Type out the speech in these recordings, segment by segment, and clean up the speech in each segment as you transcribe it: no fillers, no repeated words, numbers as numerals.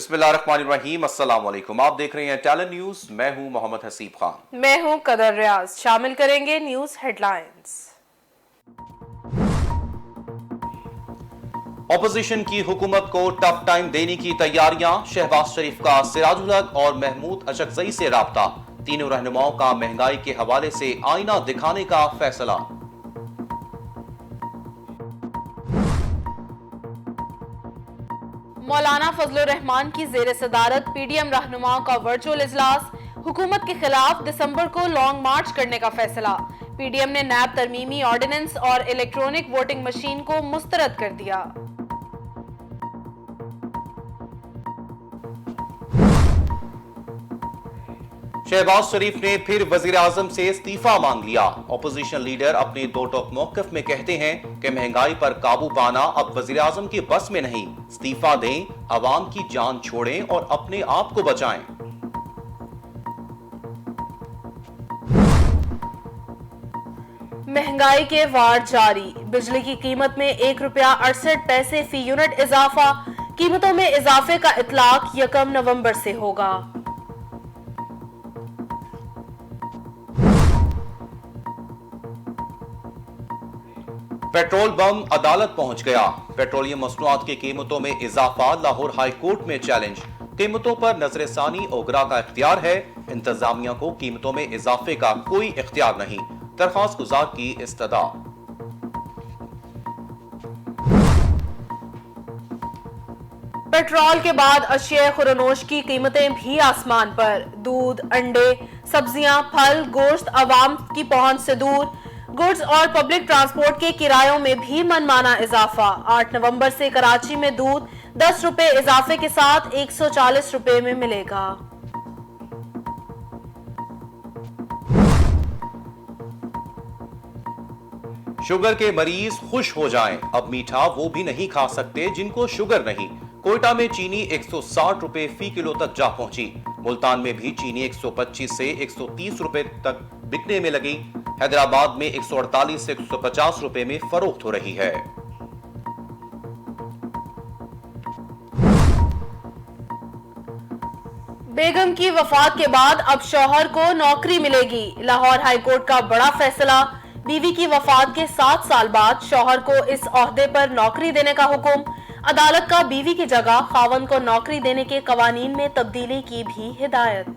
बिस्मिल्लाहिर्रहमानिर्रहीम, अस्सलाम वालेकुम। आप देख रहे हैं टैलेंट न्यूज। मैं हूं मोहम्मद हसीब खान। मैं हूं कदर रियाज। शामिल करेंगे न्यूज हेडलाइंस। ऑपोजिशन की हुकूमत को टफ टाइम देने की तैयारियां। शहबाज शरीफ का सिराजुल हक और महमूद अशरफजई से राब्ता। तीनों रहनुमाओं का महंगाई के हवाले से आईना दिखाने का फैसला। मौलाना फजलुर रहमान की जेर सदारत पीडीएम रहनुमाओं का वर्चुअल इजलास। हुकूमत के खिलाफ दिसंबर को लॉन्ग मार्च करने का फैसला। पीडीएम ने नैब तरमीमी ऑर्डिनेंस और इलेक्ट्रॉनिक वोटिंग मशीन को मुस्तरद कर दिया। शहबाज शरीफ ने फिर वजीर आजम से इस्तीफा मांग लिया। ऑपोजिशन लीडर अपने दो टोक मौक़िफ़ में कहते हैं कि महंगाई पर काबू पाना अब वजीर आजम के बस में नहीं। इस्तीफा दें, अवाम की जान छोड़ें और अपने आप को बचाएं। महंगाई के वार जारी। बिजली की कीमत में ₹1.68 फी यूनिट इजाफा। कीमतों में इजाफे का इतलाक 1 नवंबर से होगा। पेट्रोल बम अदालत पहुंच गया। पेट्रोलियम मसनूआत की कीमतों में इजाफा लाहौर हाई कोर्ट में चैलेंज। कीमतों पर नजरसानी ओगरा का इख्तियार है। इंतजामिया को कीमतों में इजाफे का कोई इख्तियार नहीं। दरख्वास्त गुजार की इस्तदा। पेट्रोल के बाद अशिया खुरनोश की कीमतें भी आसमान पर। दूध, अंडे, सब्जियां, फल, गोश्त अवाम की पहुंच से दूर। गुड्स और पब्लिक ट्रांसपोर्ट के किरायों में भी मनमाना इजाफा। 8 नवंबर से कराची में दूध 10 रुपए इजाफे के साथ 140 रुपए में मिलेगा। शुगर के मरीज खुश हो जाएं, अब मीठा वो भी नहीं खा सकते जिनको शुगर नहीं। कोयटा में चीनी 160 रुपए फी किलो तक जा पहुंची। मुल्तान में भी चीनी 125 से 130 रुपए तक बिकने में लगी। हैदराबाद में 148 से 150 रुपए में फरोख्त हो रही है। बेगम की वफात के बाद अब शौहर को नौकरी मिलेगी। लाहौर हाई कोर्ट का बड़ा फैसला। बीवी की वफात के 7 साल बाद शौहर को इस ओहदे पर नौकरी देने का हुक्म। अदालत का बीवी की जगह खावंद को नौकरी देने के कवानीन में तब्दीली की भी हिदायत।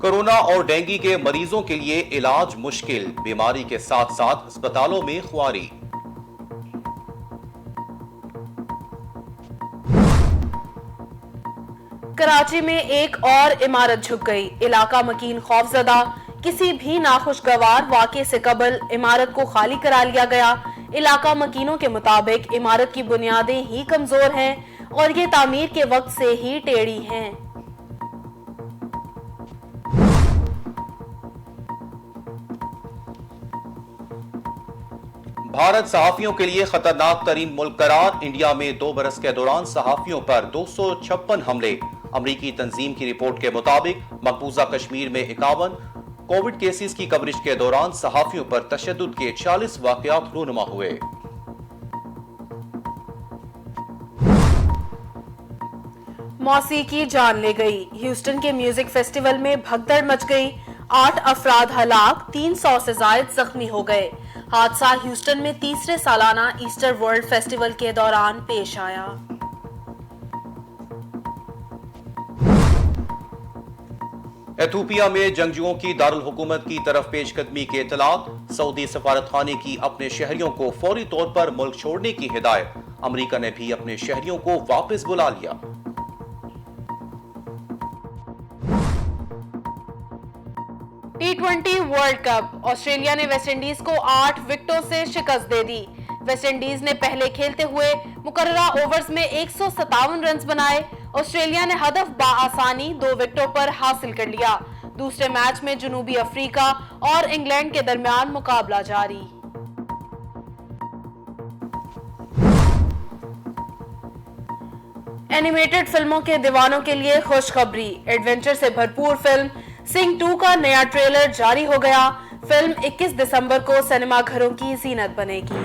कोरोना और डेंगू के मरीजों के लिए इलाज मुश्किल। बीमारी के साथ साथ अस्पतालों में खुआरी। कराची में एक और इमारत झुक गई। इलाका मकीन खौफजदा। किसी भी नाखुशगवार वाक़े से कबल इमारत को खाली करा लिया गया। इलाका मकीनों के मुताबिक इमारत की बुनियादें ही कमजोर हैं और ये तामीर के वक्त से ही टेढ़ी हैं। भारत सहाफियों के लिए खतरनाक तरीन मुल्क करार। इंडिया में 2 बरस के दौरान सहाफियों पर 256 हमले। अमरीकी तंजीम की रिपोर्ट के मुताबिक मकबूजा कश्मीर में 51 कोविड केसेस की कवरेज के दौरान सहाफियों पर तशद्दुद के 40 वाकयात रूनुमा हुए। मौसीकी जान ले गई। ह्यूस्टन के म्यूजिक फेस्टिवल में भगदड़ मच गई। 8 अफराद हलाक, 300 से जायद जख्मी हो गए। हादसा ह्यूस्टन में तीसरे सालाना ईस्टर वर्ल्ड फेस्टिवल के दौरान पेश आया। एथोपिया में जंगजुओं की दारुल हुकूमत की तरफ पेशकदमी के इतलात। सऊदी सफारतखाने की अपने शहरियों को फौरी तौर पर मुल्क छोड़ने की हिदायत। अमेरिका ने भी अपने शहरियों को वापस बुला लिया। T20 world cup. ऑस्ट्रेलिया ने वेस्टइंडीज को 8 विकेटों से शिकस्त दे दी। वेस्टइंडीज ने पहले खेलते हुए मुकर्ररा ओवर्स में 157 रन बनाए। ऑस्ट्रेलिया ने हदफ बाआसानी 2 विकेटों पर हासिल कर लिया। दूसरे मैच में जनूबी अफ्रीका और इंग्लैंड के दरमियान मुकाबला जारी। एनिमेटेड फिल्मों के दीवानों के लिए खुशखबरी। एडवेंचर से भरपूर फिल्म सिंह 2 का नया ट्रेलर जारी हो गया। फिल्म 21 दिसंबर को सिनेमा घरों की जीनत बनेगी।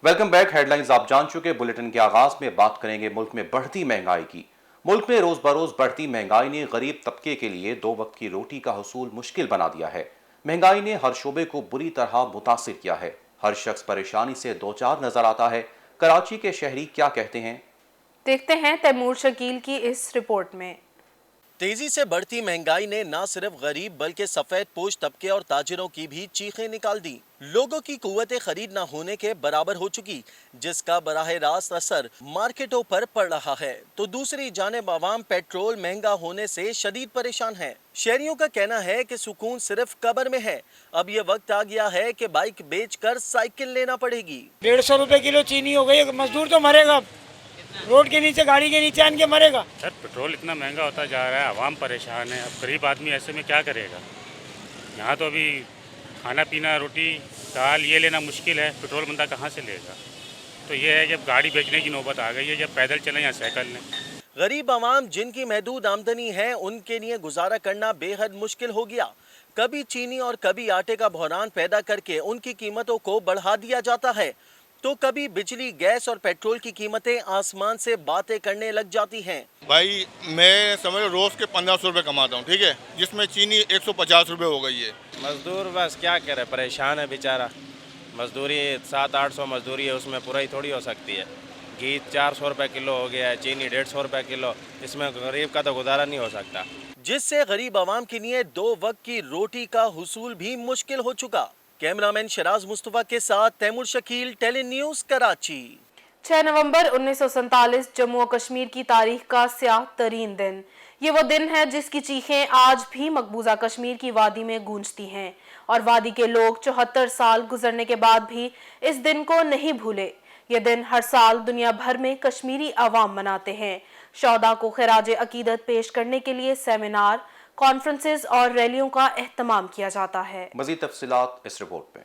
Welcome back. हेडलाइंस आप जान चुके। बुलेटिन के आगाज में बात करेंगे मुल्क में बढ़ती महंगाई की। मुल्क में रोज बरोज बढ़ती महंगाई ने गरीब तबके के लिए 2 वक्त की रोटी का हुसूल मुश्किल बना दिया है। महंगाई ने हर शोबे को बुरी तरह मुतासिर किया है। हर शख्स परेशानी से दो चार नजर आता है। कराची के शहरी क्या कहते हैं, देखते हैं तैमूर शकील की इस रिपोर्ट में। तेजी से बढ़ती महंगाई ने न सिर्फ गरीब बल्कि सफेद पोश तबके और ताजिरों की भी चीखें निकाल दी। लोगों की कुव्वत खरीद न होने के बराबर हो चुकी, जिसका बराह रास्त असर मार्केटों पर पड़ रहा है, तो दूसरी जानिब आवाम पेट्रोल महंगा होने से शदीद परेशान है। शहरियों का कहना है कि सुकून सिर्फ कब्र में है। अब ये वक्त आ गया है कि बाइक बेचकर साइकिल लेना पड़ेगी। 150 रुपए किलो चीनी हो गई, मजदूर तो मरेगा, रोड के नीचे गाड़ी के नीचे आन के मरेगा। सर पेट्रोल इतना महंगा होता जा रहा है, आवाम परेशान है। अब गरीब आदमी ऐसे में क्या करेगा? यहाँ तो अभी खाना पीना रोटी दाल ये लेना मुश्किल है, पेट्रोल बंदा कहाँ से लेगा? तो ये है जब गाड़ी बेचने की नौबत आ गई है, जब पैदल चलें या साइकिल लें। गरीब आवाम जिनकी महदूद आमदनी है, उनके लिए गुजारा करना बेहद मुश्किल हो गया। कभी चीनी और कभी आटे का बहरान पैदा करके उनकी कीमतों को बढ़ा दिया जाता है, तो कभी बिजली गैस और पेट्रोल की कीमतें आसमान से बातें करने लग जाती हैं। भाई मैं समझ रोज के 1500 रुपये कमाता हूँ, ठीक है, जिसमें चीनी 150 रुपये हो गई है। मजदूर बस क्या करे, परेशान है बेचारा। मजदूरी 700-800 मजदूरी है, उसमें पूरा ही थोड़ी हो सकती है। घी 400 रुपये किलो हो गया है, चीनी 150 रुपये किलो, इसमें गरीब का तो गुजारा नहीं हो सकता। जिससे गरीब आवाम के लिए 2 वक्त की रोटी का हुसूल भी मुश्किल हो चुका। कैमरामैन शराज मुस्तफा के साथ तैमूर शकील, टेली न्यूज़, कराची। 6 नवंबर 1947 जम्मू और कश्मीर की तारीख का स्याह तरीन दिन। ये वो दिन है जिसकी चीखें आज भी मकबूजा कश्मीर की वादी में गूंजती हैं, और वादी के लोग 74 साल गुजरने के बाद भी इस दिन को नहीं भूले। ये दिन हर साल दुनिया भर में कश्मीरी अवाम मनाते हैं। शौदा को खिराज अकीदत पेश करने के लिए सेमिनार, कॉन्फ्रेंसेस और रैलियों का एहतमाम किया जाता है। मज़ीद तफसीलात इस रिपोर्ट में।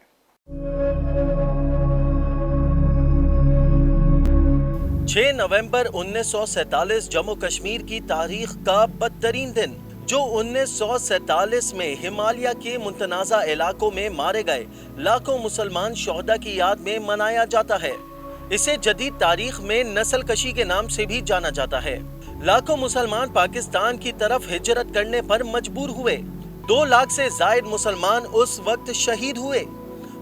6 नवंबर 1947 जम्मू कश्मीर की तारीख का बदतरीन दिन, जो 1947 में हिमालय के मुतनाज़ा इलाकों में मारे गए लाखों मुसलमान शोहदा की याद में मनाया जाता है। इसे जदीद तारीख में नस्ल कशी के नाम से भी जाना जाता है। लाखों मुसलमान पाकिस्तान की तरफ हिजरत करने पर मजबूर हुए। 2 लाख से जायद मुसलमान उस वक्त शहीद हुए।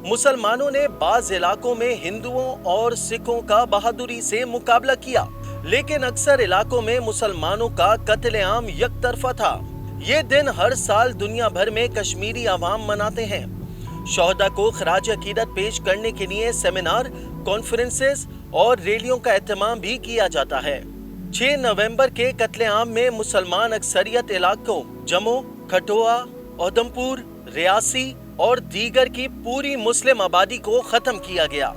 मुसलमानों ने बाज़ इलाकों में हिंदुओं और सिखों का बहादुरी से मुकाबला किया, लेकिन अक्सर इलाकों में मुसलमानों का कत्लेआम यकतरफा था। ये दिन हर साल दुनिया भर में कश्मीरी अवाम मनाते हैं। शोहदा को खराज अकीदत पेश करने के लिए सेमिनार, कॉन्फ्रेंसेस और रैलियों का एहतमाम भी किया जाता है। 6 नवंबर के कत्लेआम में मुसलमान अक्सरियत इलाकों जम्मू, कठुआ, उधमपुर, रियासी और दीगर की पूरी मुस्लिम आबादी को खत्म किया गया।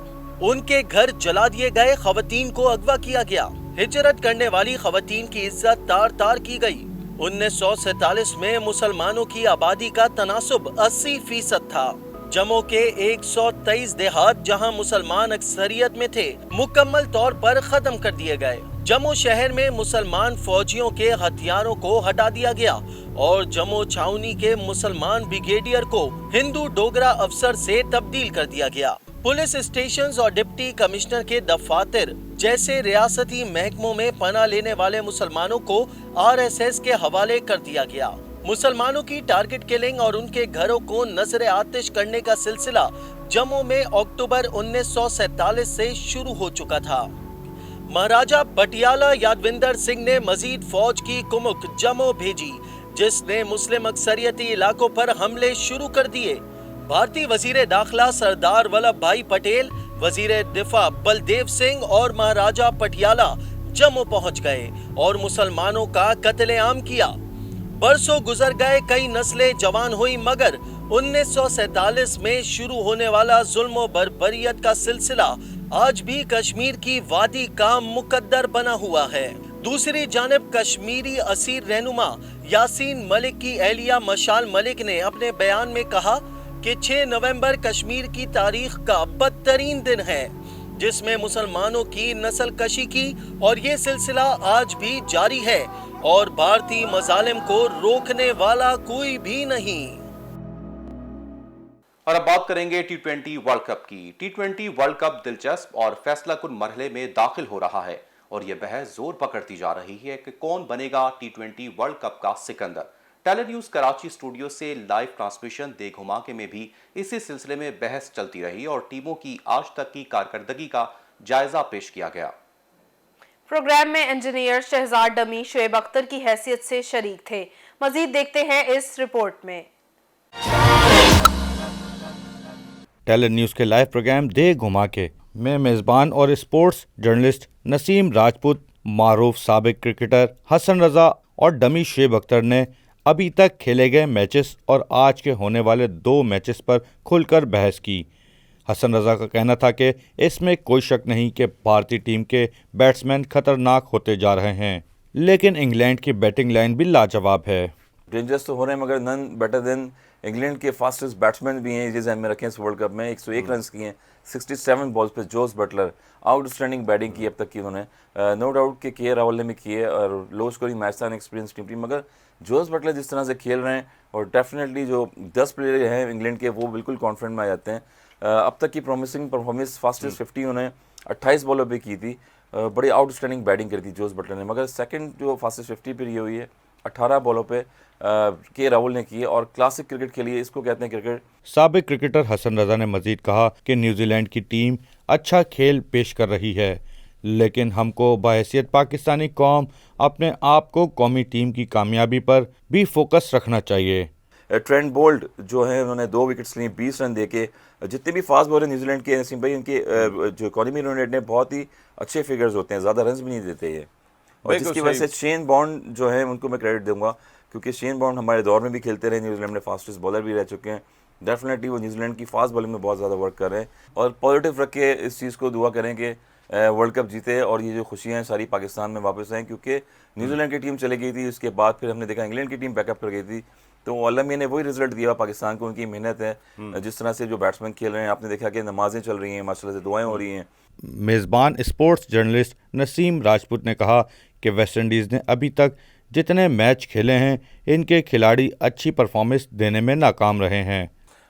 उनके घर जला दिए गए, खवातीन को अगवा किया गया। हिजरत करने वाली खवातीन की इज्जत तार तार की गई। 1947 में मुसलमानों की आबादी का तनासुब 80% था। जम्मू के 123 देहात जहां मुसलमान अक्सरियत में थे, मुकम्मल तौर पर खत्म कर दिए गए। जम्मू शहर में मुसलमान फौजियों के हथियारों को हटा दिया गया और जम्मू छावनी के मुसलमान ब्रिगेडियर को हिंदू डोगरा अफसर से तब्दील कर दिया गया। पुलिस स्टेशंस और डिप्टी कमिश्नर के दफातर जैसे रियासती महकमों में पनाह लेने वाले मुसलमानों को RSS के हवाले कर दिया गया। मुसलमानों की टारगेट किलिंग और उनके घरों को नजर आतिश करने का सिलसिला जम्मू में अक्टूबर 1947 से शुरू हो चुका था। महाराजा पटियाला यादविंदर सिंह ने मजीद फौज की कुमुक जम्मू भेजी, जिसने मुस्लिम अक्सरियती इलाकों पर हमले शुरू कर दिए। भारतीय वजीर दाखिला सरदार वल्लभ भाई पटेल, वजीर दिफा बलदेव सिंह और महाराजा पटियाला जम्मू पहुंच गए और मुसलमानों का कत्लेआम किया। बरसों गुजर गए, कई नस्लें जवान हुई, मगर 1947 में शुरू होने वाला जुल्म बर्बरियत का सिलसिला आज भी कश्मीर की वादी का मुकद्दर बना हुआ है। दूसरी जानिब कश्मीरी असीर रहनुमा यासीन मलिक की एहलिया मशाल मलिक ने अपने बयान में कहा कि 6 नवंबर कश्मीर की तारीख का बदतरीन दिन है, जिसमें मुसलमानों की नस्ल कशी की, और ये सिलसिला आज भी जारी है اور بھارتی مظالم کو روکنے والا کوئی بھی نہیں۔ اور اب بات کریں گے T20 ورلڈ کپ کی۔ T20 ورلڈ کپ دلچسپ اور فیصلہ کن مرحلے میں داخل ہو رہا ہے اور یہ بحث زور پکڑتی جا رہی ہے کہ کون بنے گا T20 ورلڈ کپ کا سکندر۔ ٹیلی نیوز کراچی اسٹوڈیو سے لائیو ٹرانسمیشن دے گھماکے میں بھی اسی سلسلے میں بحث چلتی رہی اور ٹیموں کی آج تک کی کارکردگی کا جائزہ پیش کیا گیا۔ پروگرام میں انجینئر شہزاد ڈمی شعیب اختر کی حیثیت سے شریک تھے۔ مزید دیکھتے ہیں اس رپورٹ میں۔ ٹیلی نیوز کے لائیو پروگرام دے گھما کے میں میزبان اور اسپورٹس جرنلسٹ نسیم راجپوت، معروف سابق کرکٹر حسن رضا اور ڈمی شعیب اختر نے ابھی تک کھیلے گئے میچز اور آج کے ہونے والے 2 میچز پر کھل کر بحث کی۔ حسن رضا کا کہنا تھا کہ اس میں کوئی شک نہیں کہ بھارتی ٹیم کے بیٹسمین خطرناک ہوتے جا رہے ہیں، لیکن انگلینڈ کی بیٹنگ لائن بھی لاجواب ہے۔ ڈینجرس تو ہو رہے ہیں مگر نن بیٹر دین انگلینڈ کے فاسٹسٹ بیٹسمین بھی ہیں، یہ ذہن میں رکھیں۔ اس ورلڈ کپ میں 101 رنز کیے ہیں 67 بالز پہ۔ Jos Buttler out standing batting کی اب تک کی انہوں نے، نو ڈاؤٹ کہ کے راول نے بھی کی ہے اور لو اسکورنگ میچ تھا، ایکسپیرینس ٹیم، مگر جوس بٹلر جس طرح سے کھیل رہے ہیں اور ڈیفینیٹلی جو 10 پلیئر ہیں انگلینڈ کے وہ بالکل کانفیڈنٹ میں آ جاتے ہیں۔ اب تک کی پرومسنگ پرفارمنس، فاسٹسٹ 50 انہوں نے 28 بالوں پہ کی تھی، بڑی آؤٹ اسٹینڈنگ بیٹنگ کری تھی جوس بٹلر نے، مگر سیکنڈ جو فاسٹسٹ 50 پہ یہ ہوئی ہے 18 بالوں پہ کے راول نے کی اور کلاسک کرکٹ کھیلی ہے، اس کو کہتے ہیں کرکٹ۔ سابق کرکٹر حسن رضا نے مزید کہا کہ نیوزی لینڈ کی ٹیم اچھا کھیل پیش کر رہی ہے، لیکن ہم کو بحیثیت پاکستانی قوم اپنے آپ کو قومی ٹیم کی کامیابی پر بھی فوکس رکھنا چاہیے۔ ٹرینٹ بولٹ جو ہے انہوں نے 2 وکٹس لی 20 رن دے کے۔ جتنے بھی فاسٹ بالر نیوزی لینڈ کے نسیم بھائی، ان کے جو اکانومی رن ریٹ نے بہت ہی اچھے فگرز ہوتے ہیں، زیادہ رنز بھی نہیں دیتے یہ، اور جس کی وجہ سے شین بانڈ جو ہے ان کو میں کریڈٹ دوں گا، کیونکہ شین بانڈ ہمارے دور میں بھی کھیلتے رہے، نیوزی لینڈ میں فاسٹسٹ بالر بھی رہ چکے ہیں، ڈیفینیٹلی وہ نیوزی لینڈ کی فاسٹ بالنگ میں بہت زیادہ ورک کر رہے ہیں، اور پازیٹیو رکھ کے اس چیز کو دعا کریں کہ ورلڈ کپ جیتے اور یہ جو خوشیاں ہیں ساری پاکستان میں واپس آئیں، کیونکہ نیوزی لینڈ کی ٹیم چلے گئی تھی، اس کے بعد پھر ہم نے دیکھا انگلینڈ کی ٹیم بیک اپ کر گئی تھی، تو اللہ میاں نے وہی رزلٹ دیا پاکستان کو، ان کی محنت ہے، جس طرح سے جو بیٹسمین کھیل رہے ہیں، آپ نے دیکھا کہ نمازیں چل رہی ہیں، ماشاء اللہ سے دعائیں ہو رہی ہیں۔ میزبان اسپورٹس جرنلسٹ نسیم راجپوت نے کہا کہ ویسٹ انڈیز نے ابھی تک جتنے میچ کھیلے ہیں ان کے کھلاڑی اچھی پرفارمنس دینے میں ناکام رہے ہیں۔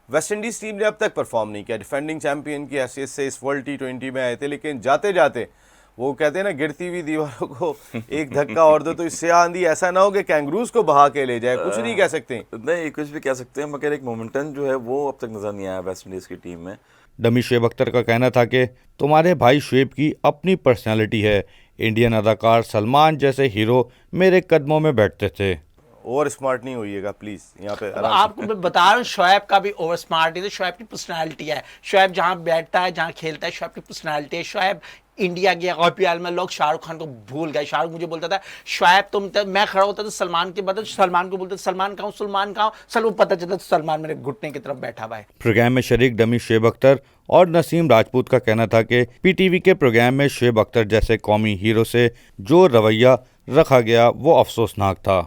ویسٹ انڈیز ٹیم نے اب تک پرفارم نہیں کیا، ڈیفینڈنگ چیمپئن کی حیثیت سے اس ورلڈ T20 میں آئے تھے، لیکن جاتے جاتے وہ کہتے ہیں نا گرتی ہوئی دیواروں کو ایک دھکا اور دو تو اس سے آندھی ایسا نہ ہو کہ کینگروز کو بہا کے لے جائے، کچھ نہیں کہہ سکتے۔ نہیں کچھ بھی کہہ سکتے ہیں، مگر ایک مومنٹم جو ہے وہ اب تک نظر نہیں آیا ویسٹ انڈیز کی ٹیم میں۔ ڈمی شعیب اختر کا کہنا تھا کہ تمہارے بھائی شعیب کی اپنی پرسنالٹی ہے، انڈین اداکار سلمان جیسے ہیرو میرے قدموں میں بیٹھتے تھے۔ اوور اسمارٹ نہیں ہوئیے گا پلیز یہاں پہ۔ آپ کو میں بتا رہا ہوں شعیب کا بھی اوور اسمارٹ ہے، شعیب کی پرسنالٹی ہے، شعیب جہاں بیٹھتا ہے جہاں کھیلتا ہے شعیب کی پرسنالٹی ہے۔ شعیب انڈیا گیا IPL میں، لوگ شاہ رخ خان کو بھول گئے، شاہ رخ مجھے بولتا تھا شعیب تم، میں کھڑا ہوتا تھا سلمان کے بدل، سلمان کو بولتا سلمان کہاں، سلمان کہاں، سلمان پتہ چلتا سلمان میرے گھٹنے کی طرف بیٹھا ہوا ہے۔ پروگرام میں شریک ڈمی شعیب اختر اور نسیم راجپوت کا کہنا تھا کہ PTV کے پروگرام میں شعیب اختر جیسے قومی ہیرو سے جو رویہ رکھا گیا وہ افسوسناک تھا۔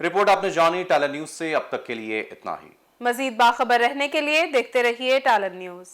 رپورٹ آپ نے جانی ٹیلی نیوز سے، اب تک کے لیے اتنا ہی۔ مزید باخبر رہنے کے لیے دیکھتے رہیے ٹیلی نیوز۔